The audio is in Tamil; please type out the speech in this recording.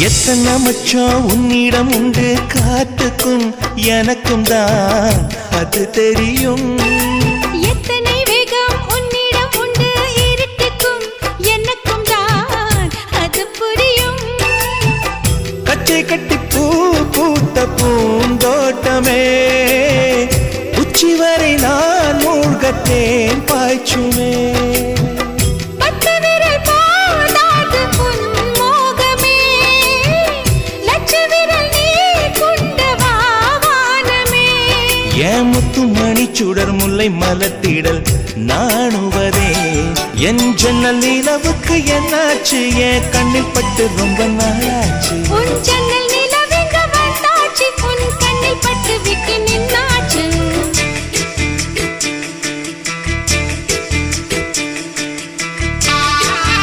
எத்தனை மச்சம் உன்னிடம் உண்டு காத்துக்கும் எனக்கும் தான் அது தெரியும். எத்தனை வேகம் உன்னிடம் உண்டு இருட்டுக்கும் எனக்கும் தான் அது புரியும். கச்சை கட்டி பூ பூத்த பூந்தோட்டமே உச்சி வரை நான் மூழ்கத்தேன் பாய்ச்சுமே. என் முத்துமணி சுடர் முல்லை மலத்திடல் நாணுவதே என் ஜன்னல் நிலவுக்கு என்னாச்சு என் கண்ணில் பட்டு ரொம்ப நாளாச்சு. உன் ஜன்னல்